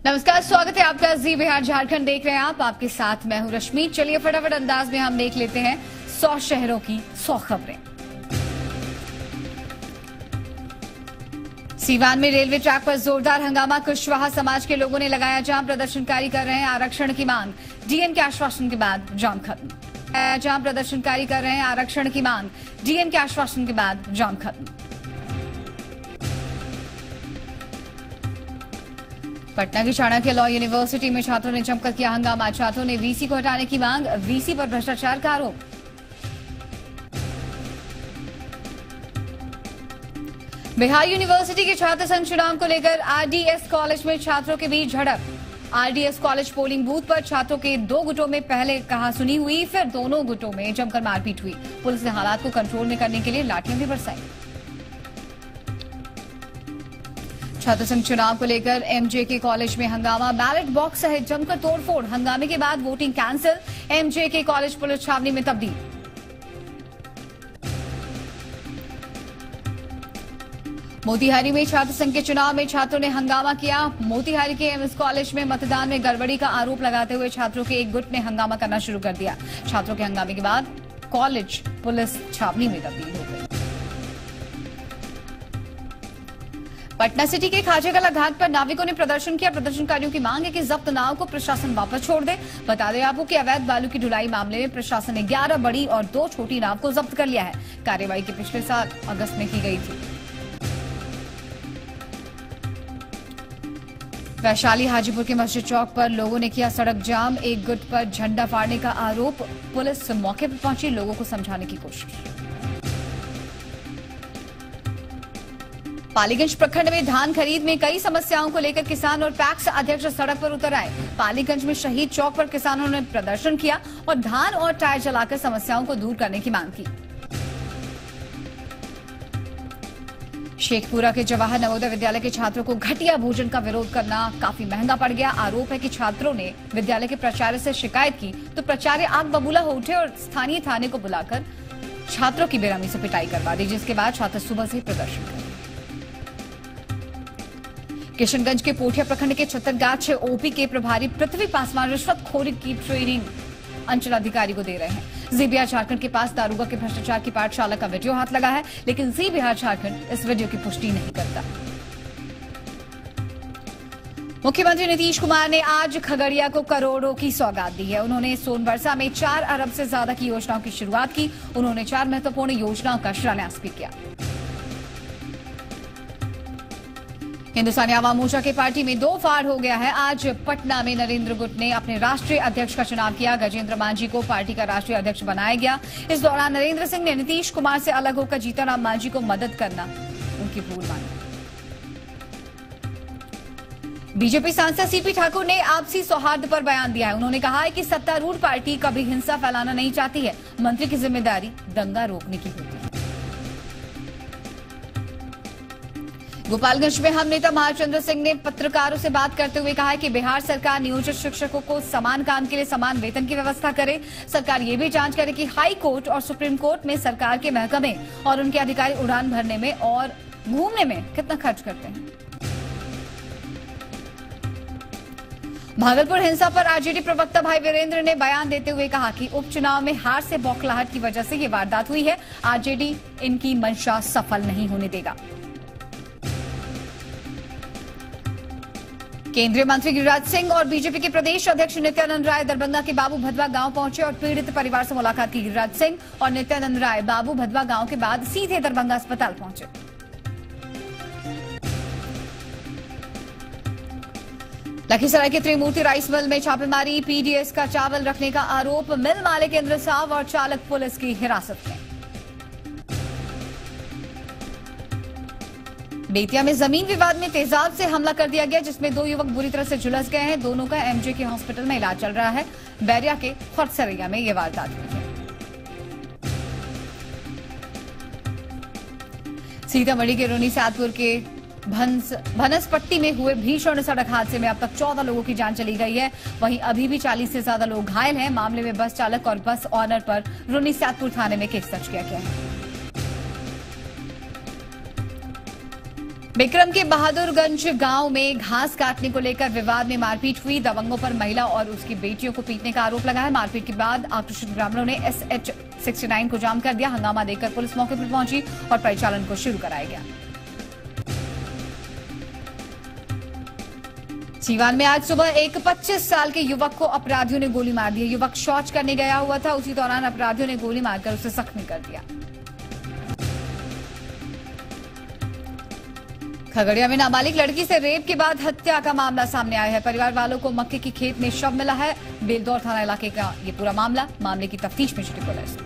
नमस्कार, स्वागत है आपका जी बिहार झारखंड देख रहे हैं आप। आपके साथ मैं हूं रश्मि। चलिए फटाफट अंदाज में हम देख लेते हैं 100 शहरों की 100 खबरें। सीवान में रेलवे ट्रैक पर जोरदार हंगामा, कुशवाहा समाज के लोगों ने लगाया जाम, प्रदर्शनकारी कर रहे हैं आरक्षण की मांग। डीएम के आश्वासन के बाद जाम खत्म। जाम प्रदर्शनकारी कर रहे हैं आरक्षण की मांग, डीएम के आश्वासन के बाद जाम खत्म। पटना की चाणक्य लॉ यूनिवर्सिटी में छात्रों ने जमकर किया हंगामा, छात्रों ने वीसी को हटाने की मांग, वीसी पर भ्रष्टाचार का आरोप। बिहार यूनिवर्सिटी के छात्र संघ चुनाव को लेकर आरडीएस कॉलेज में छात्रों के बीच झड़प। आरडीएस कॉलेज पोलिंग बूथ पर छात्रों के दो गुटों में पहले कहासुनी हुई, फिर दोनों गुटों में जमकर मारपीट हुई। पुलिस ने हालात को कंट्रोल में करने के लिए लाठियां भी बरसाई। छात्र संघ चुनाव को लेकर एमजेके कॉलेज में हंगामा, बैलेट बॉक्स सहित जमकर तोड़फोड़। हंगामे के बाद voting cancel, MJK college police छावनी में तब्दील। मोतिहारी में छात्र संघ के चुनाव में छात्रों ने हंगामा किया। मोतिहारी के एमएस कॉलेज में मतदान में गड़बड़ी का आरोप लगाते हुए छात्रों के एक गुट ने हंगामा करना शुरू कर दिया। छात्रों के हंगामे के बाद कॉलेज पुलिस छावनी में तब्दील हो गई। पटना सिटी के खाजेकला घाट पर नाविकों ने प्रदर्शन किया। प्रदर्शनकारियों की मांग है कि जब्त नाव को प्रशासन वापस छोड़ दे। बता दें आपको कि अवैध बालू की ढुलाई मामले में प्रशासन ने 11 बड़ी और 2 छोटी नाव को जब्त कर लिया है। कार्रवाई की पिछले साल अगस्त में की गई थी। वैशाली हाजीपुर के मस्जिद चौक पर लोगों ने किया सड़क जाम, एक गुट पर झंडा फाड़ने का आरोप। पुलिस मौके पर पहुंची, लोगों को समझाने की कोशिश। पालीगंज प्रखंड में धान खरीद में कई समस्याओं को लेकर किसान और पैक्स अध्यक्ष सड़क पर उतर आए। पालीगंज में शहीद चौक पर किसानों ने प्रदर्शन किया और धान और टायर जलाकर समस्याओं को दूर करने की मांग की। शेखपुरा के जवाहर नवोदय विद्यालय के छात्रों को घटिया भोजन का विरोध करना काफी महंगा पड़ गया। आरोप है कि छात्रों ने विद्यालय के प्राचार्य से शिकायत की तो प्राचार्य आग बबूला हो उठे और स्थानीय थाने को बुलाकर छात्रों की बेरहमी से पिटाई करवा दी, जिसके बाद छात्र सुबह से प्रदर्शन कर। किशनगंज के पोठिया प्रखंड के छत्तरगाछ ओपी के प्रभारी पृथ्वी पासवान रिश्वतखोरी की ट्रेनिंग अंचलाधिकारी को दे रहे हैं। जी बिहार झारखंड के पास दारोगा के भ्रष्टाचार की पाठशाला का वीडियो हाथ लगा है, लेकिन जी बिहार झारखंड इस वीडियो की पुष्टि नहीं करता। मुख्यमंत्री नीतीश कुमार ने आज खगड़िया को करोड़ों की सौगात दी है। उन्होंने सोनबरसा में 4 अरब से ज्यादा की योजनाओं की शुरुआत की। उन्होंने 4 महत्वपूर्ण योजनाओं का शिलान्यास भी किया। हिंदुस्तानी आवाम मोर्चा के पार्टी में 2 फाड़ हो गया है। आज पटना में नरेंद्र गुट ने अपने राष्ट्रीय अध्यक्ष का चुनाव किया। गजेंद्र मांझी को पार्टी का राष्ट्रीय अध्यक्ष बनाया गया। इस दौरान नरेंद्र सिंह ने नीतीश कुमार से अलग होकर जीतनराम मांझी को मदद करना उनकी भूल मानी। बीजेपी सांसद सीपी ठाकुर ने आपसी सौहार्द पर बयान दिया है। उन्होंने कहा है कि सत्तारूढ़ पार्टी कभी हिंसा फैलाना नहीं चाहती है। मंत्री की जिम्मेदारी दंगा रोकने की होती है। गोपालगंज में हम नेता महाचंद्र सिंह ने पत्रकारों से बात करते हुए कहा है कि बिहार सरकार नियोजित शिक्षकों को समान काम के लिए समान वेतन की व्यवस्था करे। सरकार ये भी जांच करे कि हाई कोर्ट और सुप्रीम कोर्ट में सरकार के महकमे और उनके अधिकारी उड़ान भरने में और घूमने में कितना खर्च करते हैं। भागलपुर हिंसा पर आरजेडी प्रवक्ता भाई वीरेंद्र ने बयान देते हुए कहा कि उपचुनाव में हार से बौखलाहट की वजह से ये वारदात हुई है। आरजेडी इनकी मंशा सफल नहीं होने देगा। केंद्रीय मंत्री गिरिराज सिंह और बीजेपी के प्रदेश अध्यक्ष नित्यानंद राय दरभंगा के बाबू भदवा गांव पहुंचे और पीड़ित परिवार से मुलाकात की। गिरिराज सिंह और नित्यानंद राय बाबू भदवा गांव के बाद सीधे दरभंगा अस्पताल पहुंचे। लखीसराय के त्रिमूर्ति राइस मिल में छापेमारी, पीडीएस का चावल रखने का आरोप। मिल मालिक इंद्र साव और चालक पुलिस की हिरासत में। बेतिया में जमीन विवाद में तेजाब से हमला कर दिया गया, जिसमें 2 युवक बुरी तरह से झुलस गए हैं। दोनों का एमजेके हॉस्पिटल में इलाज चल रहा है। बैरिया के खरसरैया में यह वारदात हुई है। सीतामढ़ी के रूनीसैदपुर के भनसपट्टी में हुए भीषण सड़क हादसे में अब तक 14 लोगों की जान चली गई है। वहीं अभी भी 40 से ज्यादा लोग घायल हैं। मामले में बस चालक और बस ऑनर पर रूनीसैदपुर थाने में केस दर्ज किया गया है। विक्रम के बहादुरगंज गांव में घास काटने को लेकर विवाद में मारपीट हुई। दबंगों पर महिला और उसकी बेटियों को पीटने का आरोप लगा है। मारपीट के बाद आक्रोशित ग्रामीणों ने SH 69 को जाम कर दिया। हंगामा देखकर पुलिस मौके पर पहुंची और परिचालन को शुरू कराया गया। सीवान में आज सुबह एक 25 साल के युवक को अपराधियों ने गोली मार दी। युवक शौच करने गया हुआ था, उसी दौरान अपराधियों ने गोली मारकर उसे जख्मी कर दिया। खगड़िया में नाबालिग लड़की से रेप के बाद हत्या का मामला सामने आया है। परिवार वालों को मक्के की खेत में शव मिला है। बेलदौर थाना इलाके का ये पूरा मामले की तफ्तीश में जुटी पुलिस।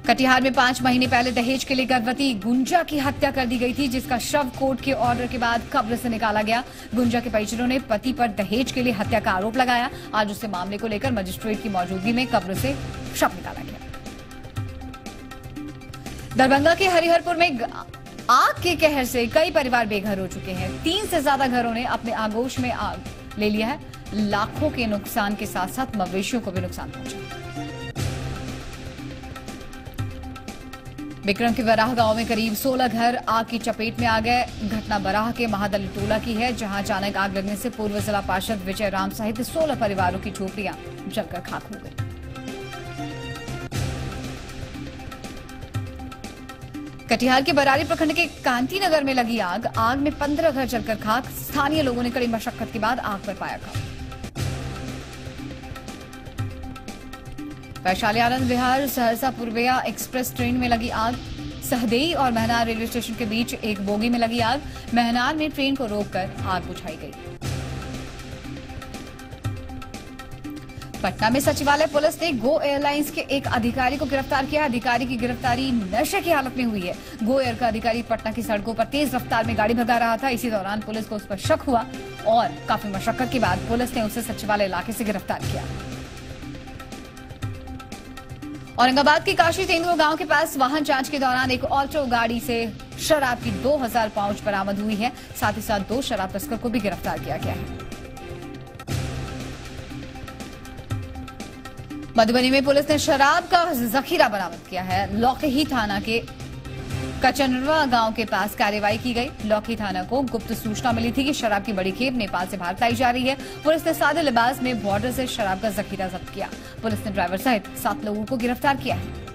कटिहार में 5 महीने पहले दहेज के लिए गर्भवती गुंजा की हत्या कर दी गई थी, जिसका शव कोर्ट के ऑर्डर के बाद कब्र से निकाला गया। गुंजा के परिजनों ने पति पर दहेज के लिए हत्या का आरोप लगाया। आज उससे मामले को लेकर मजिस्ट्रेट की मौजूदगी में कब्र से शव निकाला गया। दरभंगा के हरिहरपुर में आग के कहर से कई परिवार बेघर हो चुके हैं। 3 से ज्यादा घरों ने अपने आगोश में आग ले लिया है। लाखों के नुकसान के साथ साथ मवेशियों को भी नुकसान पहुंचा। विक्रम के बराह गांव में करीब 16 घर आग की चपेट में आ गए। घटना बराह के महादली टोला की है, जहां अचानक आग लगने से पूर्व जिला पार्षद विजय राम सहित 16 परिवारों की झोपड़ियां जलकर खाक हो गई। कटिहार के बरारी प्रखंड के कांती नगर में लगी आग में 15 घर जलकर खाक। स्थानीय लोगों ने कड़ी मशक्कत के बाद आग पर पाया काबू। वैशाली आनंद विहार सहरसा पूर्विया एक्सप्रेस ट्रेन में लगी आग। सहदेई और महनार रेलवे स्टेशन के बीच एक बोगी में लगी आग। महनार में ट्रेन को रोककर आग बुझाई गई। पटना में सचिवालय पुलिस ने गो एयरलाइंस के एक अधिकारी को गिरफ्तार किया। अधिकारी की गिरफ्तारी नशे की हालत में हुई है। गो एयर का अधिकारी पटना की सड़कों पर तेज रफ्तार में गाड़ी भगा रहा था। इसी दौरान पुलिस को उस पर शक हुआ और काफी मशक्कत के बाद पुलिस ने उसे सचिवालय इलाके से गिरफ्तार किया। औरंगाबाद के काशी तेंदुआ गांव के पास वाहन जांच के दौरान एक ऑल्टो गाड़ी से शराब की 2000 पाउच बरामद हुई है। साथ ही साथ 2 शराब तस्कर को भी गिरफ्तार किया गया है। मधुबनी में पुलिस ने शराब का जखीरा बरामद किया है। लौकही थाना के कचनरवा गांव के पास कार्रवाई की गई। लौकही थाना को गुप्त सूचना मिली थी कि शराब की बड़ी खेप नेपाल से भारत लाई जा रही है। पुलिस ने सादे लिबास में बॉर्डर से शराब का जखीरा जब्त किया। पुलिस ने ड्राइवर सहित 7 लोगों को गिरफ्तार किया है।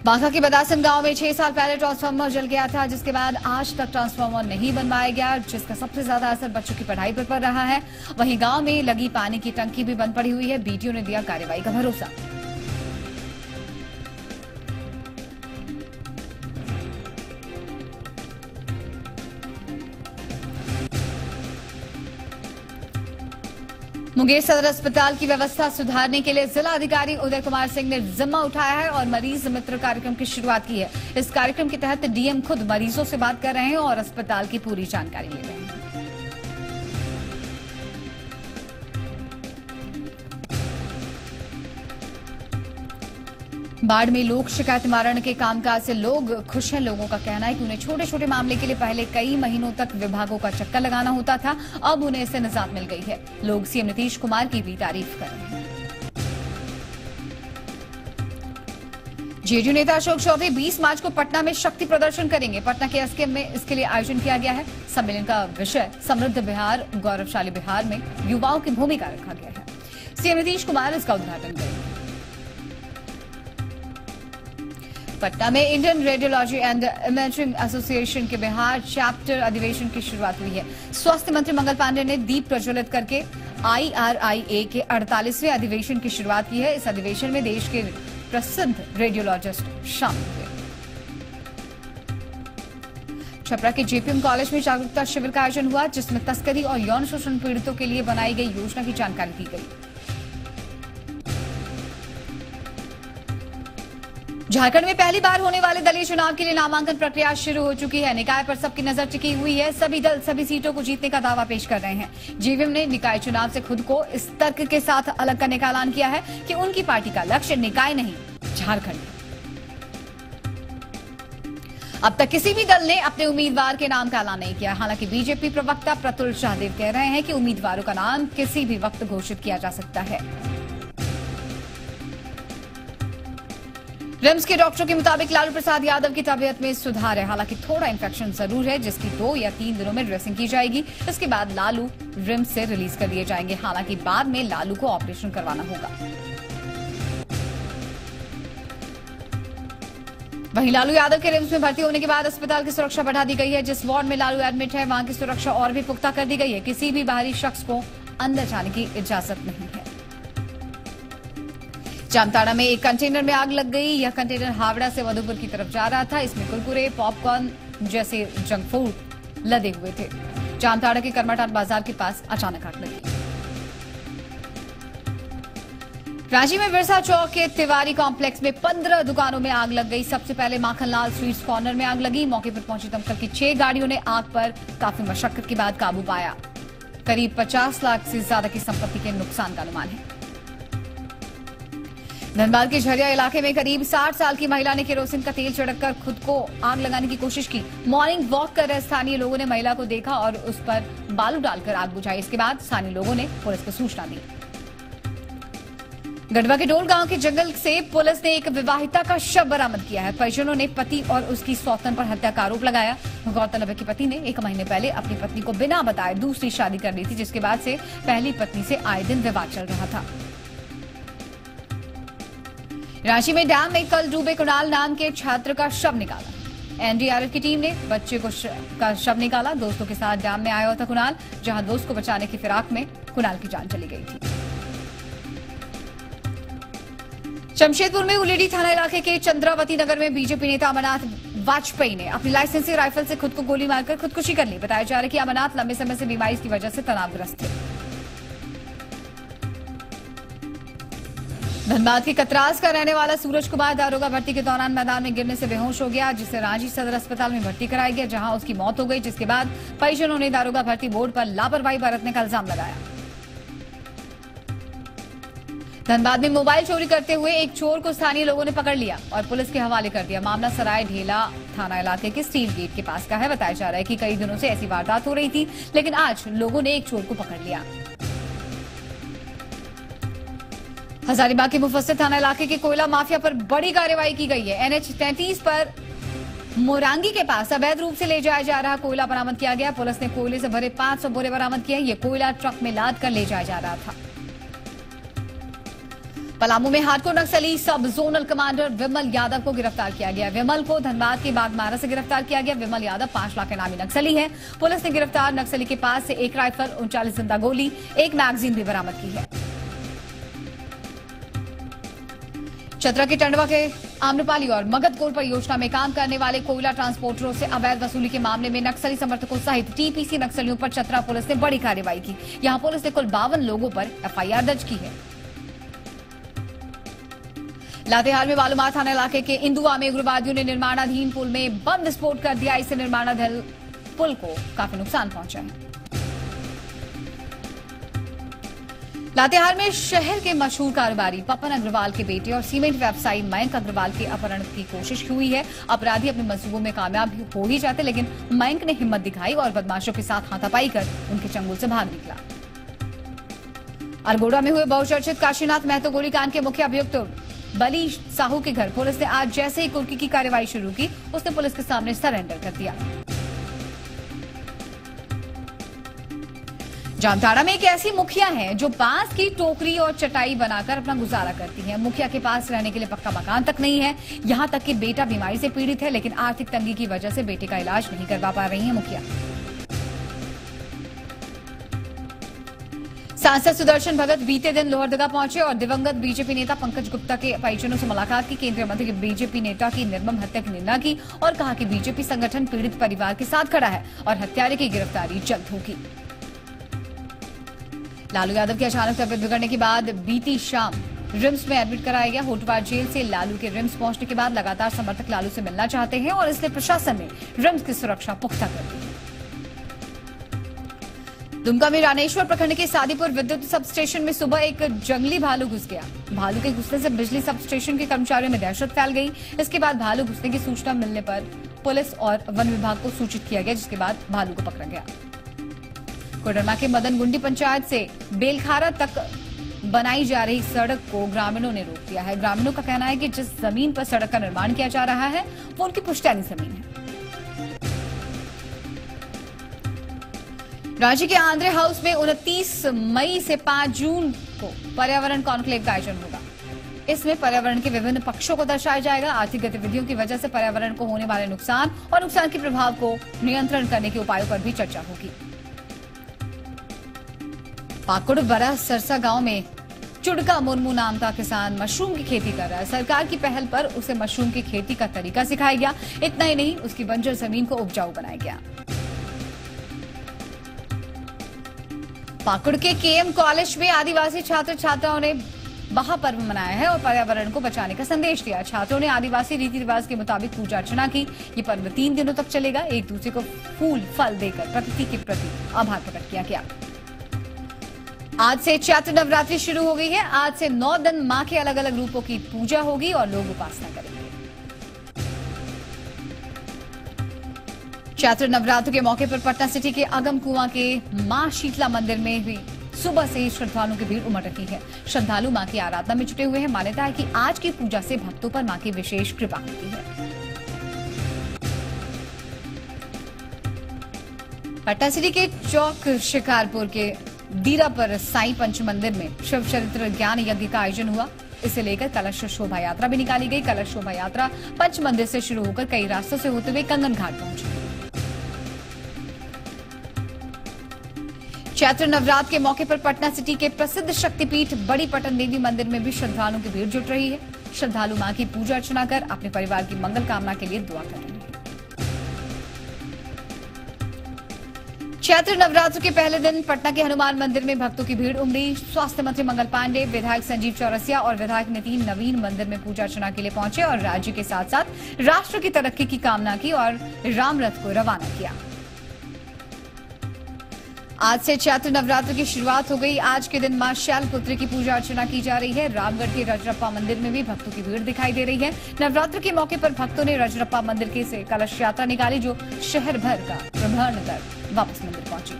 बांका के बदासन गांव में 6 साल पहले ट्रांसफार्मर जल गया था, जिसके बाद आज तक ट्रांसफार्मर नहीं बनवाया गया, जिसका सबसे ज्यादा असर बच्चों की पढ़ाई पर पड़ रहा है। वहीं गांव में लगी पानी की टंकी भी बंद पड़ी हुई है। बीडीओ ने दिया कार्रवाई का भरोसा। मुंगेर सदर अस्पताल की व्यवस्था सुधारने के लिए जिला अधिकारी उदय कुमार सिंह ने जिम्मा उठाया है और मरीज मित्र कार्यक्रम की शुरुआत की है। इस कार्यक्रम के तहत डीएम खुद मरीजों से बात कर रहे हैं और अस्पताल की पूरी जानकारी ले रहे हैं। बाढ़ में लोक शिकायत निवारण के कामकाज से लोग खुश हैं। लोगों का कहना है कि उन्हें छोटे छोटे मामले के लिए पहले कई महीनों तक विभागों का चक्कर लगाना होता था, अब उन्हें इससे निजात मिल गई है। लोग सीएम नीतीश कुमार की भी तारीफ कर रहे हैं। जेडीयू नेता अशोक चौधरी 20 मार्च को पटना में शक्ति प्रदर्शन करेंगे। पटना के एसकेएम में इसके लिए आयोजन किया गया है। सम्मेलन का विषय समृद्ध बिहार गौरवशाली बिहार में युवाओं की भूमिका रखा गया है। सीएम नीतीश कुमार इसका उद्घाटन करेंगे। पटना में Indian radiology and imaging association के बिहार चैप्टर अधिवेशन की शुरुआत हुई है। स्वास्थ्य मंत्री मंगल पांडे ने दीप प्रज्वलित करके IRIA के 48वें अधिवेशन की शुरुआत की है। इस अधिवेशन में देश के प्रसिद्ध रेडियोलॉजिस्ट शामिल हुए। छपरा के JPM कॉलेज में जागरूकता शिविर का आयोजन हुआ, जिसमें तस्करी और यौन शोषण पीड़ितों के लिए बनाई गई योजना की जानकारी दी गई। झारखंड में पहली बार होने वाले दलीय चुनाव के लिए नामांकन प्रक्रिया शुरू हो चुकी है। निकाय पर सबकी नजर टिकी हुई है। सभी दल सभी सीटों को जीतने का दावा पेश कर रहे हैं। जेवीएम ने निकाय चुनाव से खुद को इस तर्क के साथ अलग करने का ऐलान किया है कि उनकी पार्टी का लक्ष्य निकाय नहीं, झारखंड है। अब तक किसी भी दल ने अपने उम्मीदवार के नाम का ऐलान नहीं किया। हालांकि बीजेपी प्रवक्ता प्रतुल शाहदेव कह रहे हैं कि उम्मीदवारों का नाम किसी भी वक्त घोषित किया जा सकता है। रिम्स के डॉक्टरों के मुताबिक लालू प्रसाद यादव की तबीयत में सुधार है। हालांकि थोड़ा इंफेक्शन जरूर है, जिसकी 2 या 3 दिनों में ड्रेसिंग की जाएगी। इसके बाद लालू रिम्स से रिलीज कर दिए जाएंगे। हालांकि बाद में लालू को ऑपरेशन करवाना होगा। वहीं लालू यादव के रिम्स में भर्ती होने के बाद अस्पताल की सुरक्षा बढ़ा दी गई है। जिस वार्ड में लालू एडमिट है, वहां की सुरक्षा और भी पुख्ता कर दी गई है। किसी भी बाहरी शख्स को अंदर जाने की इजाजत नहीं है। जामताड़ा में एक कंटेनर में आग लग गई। यह कंटेनर हावड़ा से मधुपुर की तरफ जा रहा था। इसमें कुरकुरे, पॉपकॉर्न जैसे जंक फूड लदे हुए थे। जामताड़ा के कर्माटान बाजार के पास अचानक आग लगी। रांची में बिरसा चौक के तिवारी कॉम्प्लेक्स में 15 दुकानों में आग लग गई। सबसे पहले माखनलाल स्वीट्स कॉर्नर में आग लगी। मौके पर पहुंची दमकल की 6 गाड़ियों ने आग पर काफी मशक्कत के बाद काबू पाया। करीब 50 लाख से ज्यादा की संपत्ति के नुकसान का अनुमान है। धनबाद के झरिया इलाके में करीब 60 साल की महिला ने केरोसिन का तेल छिड़ककर खुद को आग लगाने की कोशिश की। मॉर्निंग वॉक कर रहे स्थानीय लोगों ने महिला को देखा और उस पर बालू डालकर आग बुझाई। इसके बाद स्थानीय लोगों ने पुलिस को सूचना दी। गढ़वा के डोल गांव के जंगल से पुलिस ने एक विवाहिता का शव बरामद किया है। परिजनों ने पति और उसकी सौतन पर हत्या का आरोप लगाया। गौरतलब है कि पति ने 1 महीने पहले अपनी पत्नी को बिना बताए दूसरी शादी कर ली थी, जिसके बाद से पहली पत्नी से आए दिन विवाद चल रहा था। रांची में डैम में कल डूबे कुणाल नाम के छात्र का शव निकाला। एनडीआरएफ की टीम ने बच्चे का शव निकाला। दोस्तों के साथ डैम में आया हुआ था कुणाल, जहां दोस्त को बचाने की फिराक में कुणाल की जान चली गई थी। जमशेदपुर में उलेडी थाना इलाके के चंद्रावती नगर में बीजेपी नेता अमरनाथ वाजपेयी ने अपनी लाइसेंसी राइफल से खुद को गोली मारकर खुदकुशी कर ली। बताया जा रहा है कि अमरनाथ लंबे समय से बीमारी की वजह से तनावग्रस्त थे। धनबाद के कतरास का रहने वाला सूरज कुमार दारोगा भर्ती के दौरान मैदान में गिरने से बेहोश हो गया, जिसे रांची सदर अस्पताल में भर्ती कराया गया, जहां उसकी मौत हो गई। जिसके बाद परिजनों ने दारोगा भर्ती बोर्ड पर लापरवाही बरतने का इल्जाम लगाया। धनबाद में मोबाइल चोरी करते हुए एक चोर को स्थानीय लोगों ने पकड़ लिया और पुलिस के हवाले कर दिया। मामला सराय ढेला थाना इलाके के स्टील गेट के पास का है। बताया जा रहा है कि कई दिनों से ऐसी वारदात हो रही थी, लेकिन आज लोगों ने एक चोर को पकड़ लिया। हजारीबाग के मुफस्सिल थाना इलाके के कोयला माफिया पर बड़ी कार्रवाई की गई है। NH 33 पर मोरांगी के पास अवैध रूप से ले जाया जा रहा कोयला बरामद किया गया। पुलिस ने कोयले से भरे 500 बोरे बरामद किए। ये कोयला ट्रक में लाद कर ले जाया जा रहा था। पलामू में हार्डकोर नक्सली सब जोनल कमांडर विमल यादव को गिरफ्तार किया गया। विमल को धनबाद के बागमारा से गिरफ्तार किया गया। विमल यादव 5 लाख इनामी नक्सली है। पुलिस ने गिरफ्तार नक्सली के पास से 1 राइफल, 39 जिंदा गोली, 1 मैगजीन भी बरामद की है। चतरा के टंडवा के आम्रपाली और मगध परियोजना में काम करने वाले कोयला ट्रांसपोर्टरों से अवैध वसूली के मामले में नक्सली समर्थकों सहित टीपीसी नक्सलियों पर चतरा पुलिस ने बड़ी कार्रवाई की। यहां पुलिस ने कुल 52 लोगों पर FIR दर्ज की है। लातेहार में बालूमार थाना इलाके के इंदुआ में उग्रवादियों ने निर्माणाधीन पुल में बम विस्फोट कर दिया। इससे निर्माणाधीन पुल को काफी नुकसान पहुंचा है। लातेहार में शहर के मशहूर कारोबारी पपन अग्रवाल के बेटे और सीमेंट व्यवसायी मयंक अग्रवाल के अपहरण की कोशिश हुई है। अपराधी अपने मंसूबों में कामयाब हो ही जाते, लेकिन मयंक ने हिम्मत दिखाई और बदमाशों के साथ हाथापाई कर उनके चंगुल से भाग निकला। अरगोड़ा में हुए बहुचर्चित काशीनाथ महतो गोलीकांड के मुख्य अभियुक्त बली साहू के घर पुलिस ने आज जैसे ही कुर्की की कार्रवाई शुरू की, उसने पुलिस के सामने सरेंडर कर दिया। जामताड़ा में एक ऐसी मुखिया है जो बांस की टोकरी और चटाई बनाकर अपना गुजारा करती है। मुखिया के पास रहने के लिए पक्का मकान तक नहीं है। यहां तक कि बेटा बीमारी से पीड़ित है, लेकिन आर्थिक तंगी की वजह से बेटे का इलाज नहीं करवा पा रही है मुखिया। सांसद सुदर्शन भगत बीते दिन लोहरदगा पहुंचे और दिवंगत बीजेपी नेता पंकज गुप्ता के परिजनों से मुलाकात की। केंद्रीय मंत्री ने बीजेपी नेता की निर्मम हत्या की निंदा की और कहा कि बीजेपी संगठन पीड़ित परिवार के साथ खड़ा है और हत्यारे की गिरफ्तारी जल्द होगी। लालू यादव की अचानक तबियत बिगड़ने के बाद बीती शाम रिम्स में एडमिट कराया गया। होटवार जेल से लालू के रिम्स पहुंचने के बाद लगातार समर्थक लालू से मिलना चाहते हैं और इसलिए प्रशासन ने रिम्स की सुरक्षा पुख्ता कर दी है। दुमका में रानेश्वर प्रखंड के सादीपुर विद्युत सब स्टेशन में सुबह एक जंगली भालू घुस गया। भालू के घुसने से बिजली सब स्टेशन के कर्मचारियों में दहशत फैल गई। इसके बाद भालू घुसने की सूचना मिलने पर पुलिस और वन विभाग को सूचित किया गया, जिसके बाद भालू को पकड़ा गया। कोडरमा के मदन गुंडी पंचायत से बेलखारा तक बनाई जा रही सड़क को ग्रामीणों ने रोक दिया है। ग्रामीणों का कहना है कि जिस जमीन पर सड़क का निर्माण किया जा रहा है वो उनकी पुश्तैनी जमीन है। राज्य के आंध्रे हाउस में 29 मई से 5 जून को पर्यावरण कॉन्क्लेव का आयोजन होगा। इसमें पर्यावरण के विभिन्न पक्षों को दर्शाया जाएगा। आर्थिक गतिविधियों की वजह से पर्यावरण को होने वाले नुकसान और नुकसान के प्रभाव को नियंत्रण करने के उपायों पर भी चर्चा होगी। पाकुड़ बड़ा सरसा गांव में चुड़का मुर्मू नाम का किसान मशरूम की खेती कर रहा है। सरकार की पहल पर उसे मशरूम की खेती का तरीका सिखाया गया। इतना ही नहीं, उसकी बंजर जमीन को उपजाऊ बनाया गया। पाकुड़ के केएम कॉलेज में आदिवासी छात्र छात्राओं ने बहा पर्व मनाया है और पर्यावरण को बचाने का संदेश दिया। छात्रों ने आदिवासी रीति रिवाज के मुताबिक पूजा अर्चना की। ये पर्व 3 दिनों तक चलेगा। एक दूसरे को फूल फल देकर प्रकृति के प्रति आभार प्रकट किया गया। आज से चैत्र नवरात्रि शुरू हो गई है। आज से 9 दिन मां के अलग अलग रूपों की पूजा होगी और लोग उपासना करेंगे। चैत्र नवरात्र के मौके पर पटना सिटी के अगम कुआं के मां शीतला मंदिर में भी सुबह से ही श्रद्धालुओं की भीड़ उमड़ रही है। श्रद्धालु मां की आराधना में जुटे हुए हैं। मान्यता है कि आज की पूजा से भक्तों पर मां की विशेष कृपा होती है। पटना सिटी के चौक शिकारपुर के दीरा पर साईं पंच मंदिर में शिव चरित्र ज्ञान यज्ञ का आयोजन हुआ। इसे लेकर कलश शोभा यात्रा भी निकाली गई। कलश शोभा यात्रा पंच मंदिर से शुरू होकर कई रास्तों से होते हुए कंगन घाट पहुंची। चैत्र नवरात्र के मौके पर पटना सिटी के प्रसिद्ध शक्तिपीठ बड़ी पटन देवी मंदिर में भी श्रद्धालुओं की भीड़ जुट रही है। श्रद्धालु मां की पूजा अर्चना कर अपने परिवार की मंगल कामना के लिए दुआ कर रहे हैं। चैत्र नवरात्र के पहले दिन पटना के हनुमान मंदिर में भक्तों की भीड़ उमड़ी। स्वास्थ्य मंत्री मंगल पांडे, विधायक संजीव चौरसिया और विधायक नितिन नवीन मंदिर में पूजा अर्चना के लिए पहुंचे और राज्य के साथ साथ राष्ट्र की तरक्की की कामना की और राम रथ को रवाना किया। आज से चैत्र नवरात्र की शुरुआत हो गई। आज के दिन मां शैलपुत्री की पूजा अर्चना की जा रही है। रामगढ़ के रजरप्पा मंदिर में भी भक्तों की भीड़ दिखाई दे रही है। नवरात्र के मौके पर भक्तों ने रजरप्पा मंदिर के से कलश यात्रा निकाली जो शहर भर का प्रभरण कर वापस मंदिर पहुंची।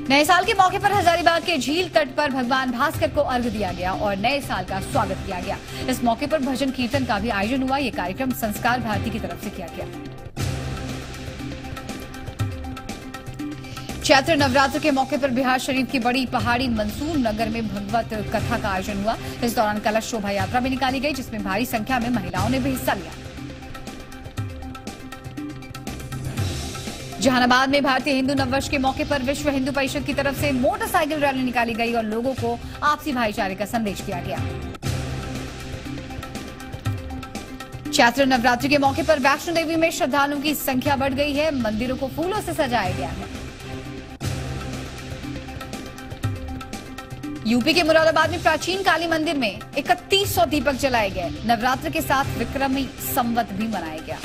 नए साल के मौके पर हजारीबाग के झील तट पर भगवान भास्कर को अर्घ्य दिया गया और नए साल का स्वागत किया गया। इस मौके पर भजन कीर्तन का भी आयोजन हुआ। ये कार्यक्रम संस्कार भारती की तरफ से किया गया। चैत्र नवरात्र के मौके पर बिहार शरीफ की बड़ी पहाड़ी मंसूर नगर में भगवत कथा का आयोजन हुआ। इस दौरान कलश शोभा यात्रा भी निकाली गई जिसमें भारी संख्या में महिलाओं ने भी हिस्सा लिया। जहानाबाद में भारतीय हिंदू नववर्ष के मौके पर विश्व हिंदू परिषद की तरफ से मोटरसाइकिल रैली निकाली गई और लोगों को आपसी भाईचारे का संदेश दिया गया। चैत्र नवरात्रि के मौके पर वैष्णो देवी में श्रद्धालुओं की संख्या बढ़ गई है। मंदिरों को फूलों से सजाया गया है। यूपी के मुरादाबाद में प्राचीन काली मंदिर में 3100 दीपक जलाए गए। नवरात्र के साथ विक्रमी संवत भी मनाया गया।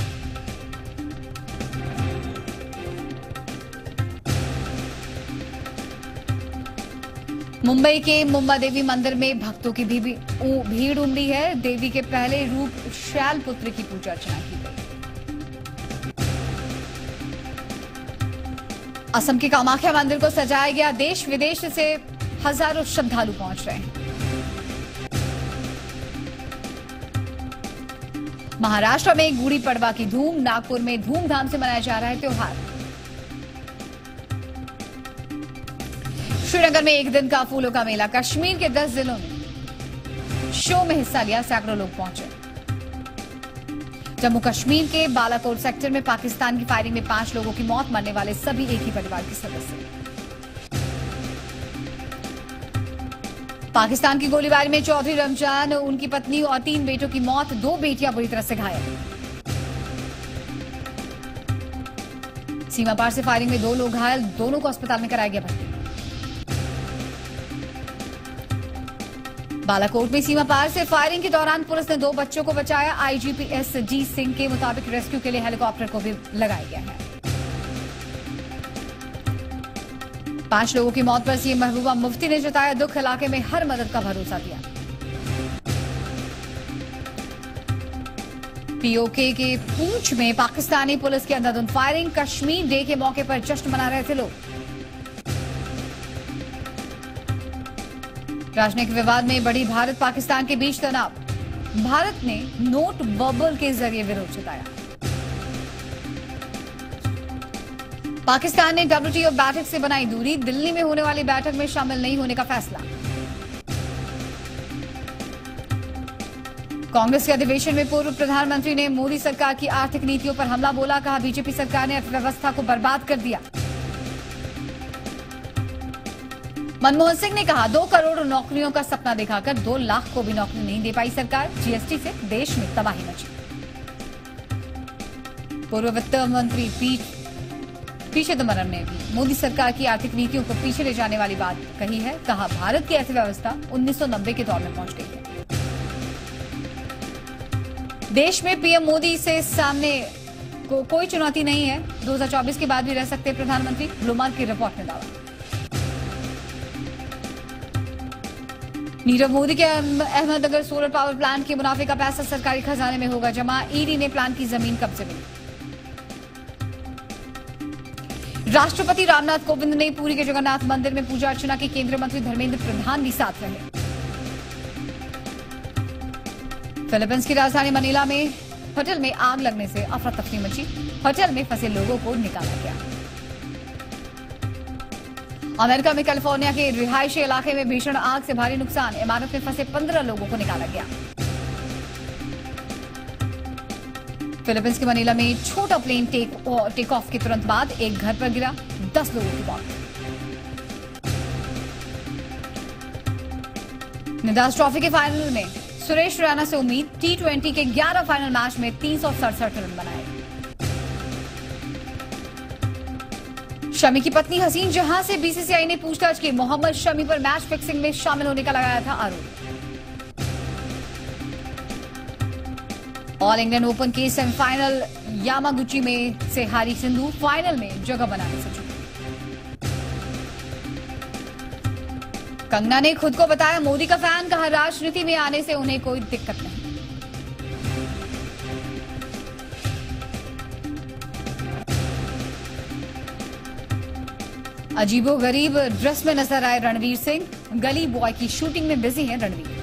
मुंबई के मुंबा देवी मंदिर में भक्तों की भी भीड़ उमड़ी है। देवी के पहले रूप शैलपुत्री की पूजा अर्चना की गई। असम के कामाख्या मंदिर को सजाया गया। देश विदेश से हजारों श्रद्धालु पहुंच रहे हैं। महाराष्ट्र में गुड़ी पड़वा की धूम। नागपुर में धूमधाम से मनाया जा रहा है त्योहार। श्रीनगर में एक दिन का फूलों का मेला। कश्मीर के 10 जिलों में शो में हिस्सा लिया। सैकड़ों लोग पहुंचे। जम्मू कश्मीर के बालाकोट सेक्टर में पाकिस्तान की फायरिंग में 5 लोगों की मौत। मरने वाले सभी एक ही परिवार के सदस्य। पाकिस्तान की गोलीबारी में चौधरी रमजान, उनकी पत्नी और 3 बेटों की मौत। 2 बेटियां बुरी तरह से घायल। सीमा पार से फायरिंग में 2 लोग घायल। दोनों को अस्पताल में कराया गया भर्ती। बालाकोट में सीमा पार से फायरिंग के दौरान पुलिस ने 2 बच्चों को बचाया। आईजीपी एसजी सिंह के मुताबिक रेस्क्यू के लिए हेलीकॉप्टर को भी लगाया गया है। 5 लोगों की मौत पर सीएम महबूबा मुफ्ती ने जताया दुख। इलाके में हर मदद का भरोसा दिया। पीओके के पूंछ में पाकिस्तानी पुलिस की अंधाधुंध फायरिंग। कश्मीर डे के मौके पर जश्न मना रहे थे लोग। राजनीतिक विवाद में बढ़ी भारत पाकिस्तान के बीच तनाव। भारत ने नोट बबल के जरिए विरोध जताया। पाकिस्तान ने WTO बैठक से बनाई दूरी। दिल्ली में होने वाली बैठक में शामिल नहीं होने का फैसला। कांग्रेस के अधिवेशन में पूर्व प्रधानमंत्री ने मोदी सरकार की आर्थिक नीतियों पर हमला बोला। कहा, बीजेपी सरकार ने अर्थव्यवस्था को बर्बाद कर दिया। मनमोहन सिंह ने कहा, 2 करोड़ नौकरियों का सपना दिखाकर 2 लाख को भी नौकरी नहीं दे पाई सरकार। GST से देश में तबाही मची। पूर्व वित्त मंत्री पी चिदम्बरम ने भी मोदी सरकार की आर्थिक नीतियों को पीछे ले जाने वाली बात कही है। कहा, भारत की अर्थव्यवस्था 1990 के दौर में पहुंच गई है। देश में पीएम मोदी से सामने कोई चुनौती नहीं है। 2024 के बाद भी रह सकते हैं प्रधानमंत्री, ब्लूमबर्ग की रिपोर्ट में दावा। नीरव मोदी के अहमदनगर सोलर पावर प्लांट के मुनाफे का पैसा सरकारी खजाने में होगा जमा। ईडी ने प्लांट की जमीन कब्जे में ली। राष्ट्रपति रामनाथ कोविंद ने पुरी के जगन्नाथ मंदिर में पूजा अर्चना की। केंद्रीय मंत्री धर्मेंद्र प्रधान भी साथ रहे। फिलीपींस की राजधानी मनीला में होटल में आग लगने से अफरा तफरी मची। होटल में फंसे लोगों को निकाला गया। अमेरिका में कैलिफोर्निया के रिहायशी इलाके में भीषण आग से भारी नुकसान। इमारत में फंसे 15 लोगों को निकाला गया। फिलीपींस के मनीला में छोटा प्लेन टेक ऑफ के तुरंत बाद एक घर पर गिरा, 10 लोगों की मौत। निदास ट्रॉफी के फाइनल में सुरेश रैना से उम्मीद। T20 के 11 फाइनल मैच में 367 रन बनाए। शमी की पत्नी हसीन जहां से BCCI ने पूछताछ की। मोहम्मद शमी पर मैच फिक्सिंग में शामिल होने का लगाया था आरोप। ऑल इंग्लैंड ओपन के सेमीफाइनल यामागुची में से हारी सिंधु फाइनल में जगह बनाने से चूकी। कंगना ने खुद को बताया मोदी का फैन। कहा, राजनीति में आने से उन्हें कोई दिक्कत नहीं। अजीबोगरीब ड्रेस में नजर आए रणवीर सिंह। गली बॉय की शूटिंग में बिजी हैं रणवीर।